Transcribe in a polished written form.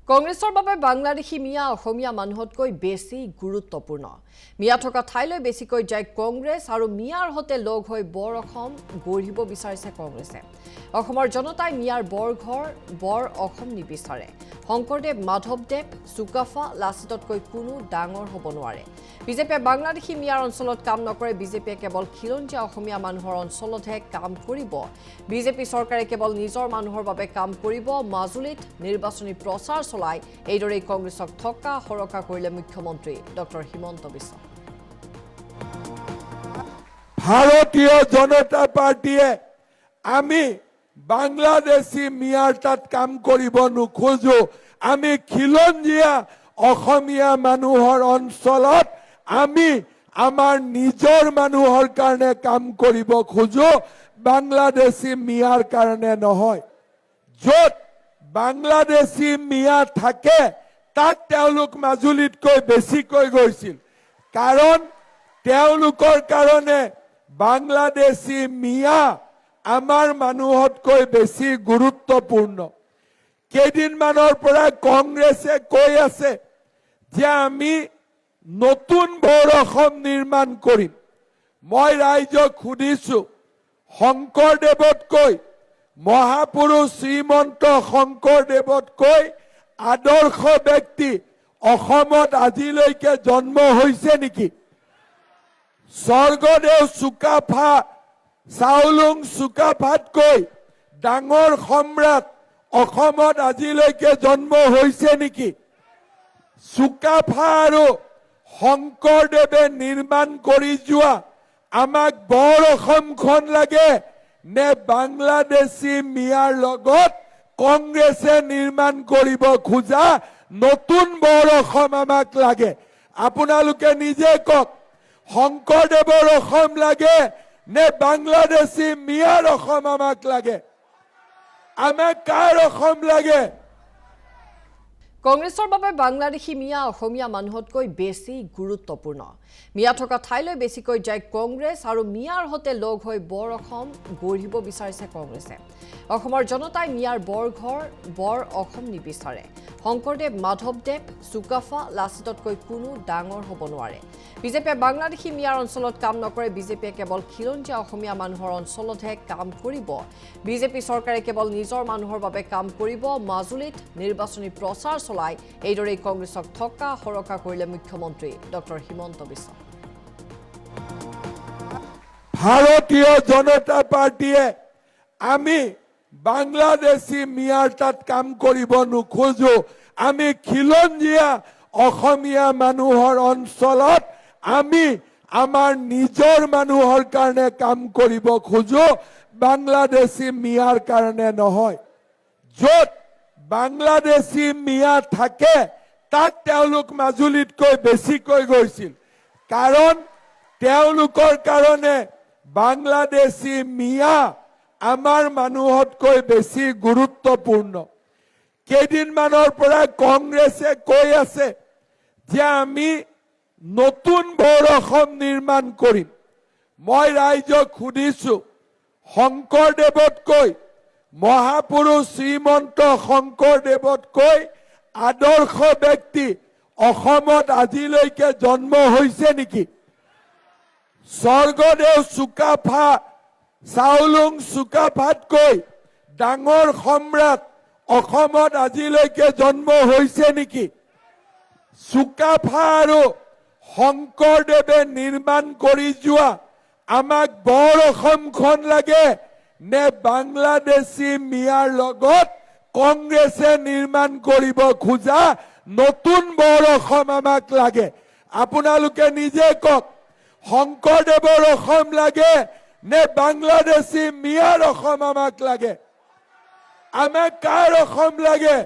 কংগ্ৰেছৰ বাবে বাংলাদেশী মিয়া অসমীয়া মানুহতকৈ বেছি গুৰুত্বপূৰ্ণ। মিয়া থকা ঠাইলৈ বেছিকৈ যায় কংগ্ৰেছ আৰু মিয়াৰ হতে লগ হৈ বৰ অসম গঢ়িব বিচাৰিছে কংগ্ৰেছে। অসমৰ জনতাই মিয়াৰ বৰঘৰ বৰ অসম নিবিচাৰে। শংকৰদেৱ মাধৱদেৱ চুকাফা লাচিততকৈ কোনো ডাঙৰ হ'ব নোৱাৰে। বিজেপিয়ে বাংলাদেশী মিয়াৰ অঞ্চলত কাম নকৰে। বিজেপিয়ে কেৱল খিলঞ্জীয়া অসমীয়া মানুহৰ অঞ্চলতহে কাম কৰিব। বিজেপি চৰকাৰে কেৱল নিজৰ মানুহৰ বাবে কাম কৰিব। মাজুলীত নিৰ্বাচনী প্ৰচাৰ চলাই এইদৰেই কংগ্ৰেছক থকা হৰকা কৰিলে মুখ্যমন্ত্ৰী ডক্টৰ হিমন্ত বিশ্ব। ভাৰতীয় জনতা পাৰ্টিয়ে আমি বাংলাদেশী মিয়াৰ তাত কাম কৰিব নোখোজো। আমি খিলঞ্জীয়া অসমীয়া মানুহৰ অঞ্চলত আমি আমাৰ নিজৰ মানুহৰ কাৰণে কাম কৰিব খোজো, বাংলাদেশী মিয়াৰ কাৰণে নহয়। য'ত বাংলাদেশী মিয়া থাকে তাত তেওঁলোক মাজুলীতকৈ বেছিকৈ গৈছিল, কাৰণ তেওঁলোকৰ কাৰণে বাংলাদেশী মিয়া আমাৰ মানুহতকৈ বেছি গুৰুত্বপূৰ্ণ। কেইদিনমানৰ পৰা কংগ্ৰেছে কৈ আছে যে আমি নতুন বৰ অসম নিৰ্মাণ কৰিম। মই ৰাইজক সুধিছো, শংকৰদেৱতকৈ মহাপুৰুষ শ্ৰীমন্ত শংকৰদেৱতকৈ আদৰ্শ ব্যক্তি অসমত আজিলৈকে জন্ম হৈছে নেকি? স্বৰ্গদেউ চুকাফা চাওলুং চুকাফাতকৈ ডাঙৰ সম্ৰাট অসমত আজিলৈকে জন্ম হৈছে নেকি? চুকাফা আৰু শংকৰদেৱে নিৰ্মাণ কৰি যোৱা আমাক বৰ অসমখন লাগে নে বাংলাদেশী মিয়াৰ লগত কংগ্ৰেছে নিৰ্মাণ কৰিব খোজা নতুন বৰ অসম আমাক লাগে? আপোনালোকে নিজে কওক, শংকৰদেৱৰ অসম লাগে নে বাংলাদেশী মিয়াৰ অসম আমাক লাগে? আমাক কাৰ অসম লাগে? কংগ্ৰেছৰ বাবে বাংলাদেশী মিয়া অসমীয়া মানুহতকৈ বেছি গুৰুত্বপূৰ্ণ। মিয়া থকা ঠাইলৈ বেছিকৈ যায় কংগ্ৰেছ আৰু মিয়াৰ হতে লগ হৈ বৰ অসম গঢ়িব বিচাৰিছে কংগ্ৰেছে। অসমৰ জনতাই মিয়াৰ বৰঘৰ বৰ অসম নিবিচাৰে। শংকৰদেৱ মাধৱদেৱ চুকাফা লাচিততকৈ কোনো ডাঙৰ হ'ব নোৱাৰে। বিজেপিয়ে বাংলাদেশী মিয়াৰ অঞ্চলত কাম নকৰে। বিজেপিয়ে কেৱল খিলঞ্জীয়া অসমীয়া মানুহৰ অঞ্চলতহে কাম কৰিব। বিজেপি চৰকাৰে কেৱল নিজৰ মানুহৰ বাবে কাম কৰিব। মাজুলীত নিৰ্বাচনী প্ৰচাৰ চলাই এইদৰেই কংগ্ৰেছক থকা হৰকা কৰিলে মুখ্যমন্ত্ৰী ডক্টৰ হিমন্ত বিশ্ব। ভাৰতীয় জনতা পাৰ্টিয়ে আমি বাংলাদেশী মিয়াৰ তাত কাম কৰিব নোখোজো। আমি খিলঞ্জীয়া অসমীয়া মানুহৰ অঞ্চলত আমি আমাৰ নিজৰ মানুহৰ কাৰণে কাম কৰিব খোজো, বাংলাদেশী মিয়াৰ কাৰণে নহয়। য'ত বাংলাদেশী মিয়া থাকে তাত তেওঁলোক মাজুলীতকৈ বেছিকৈ গৈছিল, কাৰণ তেওঁলোকৰ কাৰণে বাংলাদেশী মিয়া আমাৰ মানুহতকৈ বেছি গুৰুত্বপূৰ্ণ। কেইদিনমানৰ পৰা কংগ্ৰেছে কৈ আছে যে আমি নতুন বৰ অসম নিৰ্মাণ কৰিম। মই ৰাইজক সুধিছো, শংকৰদেৱতকৈ মহাপুৰুষ শ্ৰীমন্ত শংকৰদেৱতকৈ আদৰ্শ ব্যক্তি অসমত আজিলৈকে জন্ম হৈছে নেকি? স্বৰ্গদেউ চুকাফা চাওলুং চুকাফাতকৈ ডাঙৰ সম্ৰাট অসমত আজিলৈকে জন্ম হৈছে নেকি? চুকাফা আৰু শংকৰদেৱে নিৰ্মাণ কৰি যোৱা আমাক বৰ অসমখন লাগে নে বাংলাদেশী মিয়াৰ লগত কংগ্ৰেছে নিৰ্মাণ কৰিব খোজা নতুন বৰ অসম আমাক লাগে? আপোনালোকে নিজে কওক, শংকৰদেৱৰ অসম লাগে নে বাংলাদেশী মিয়াৰ অসম আমাক লাগে? আমাক কাৰ অসম লাগে?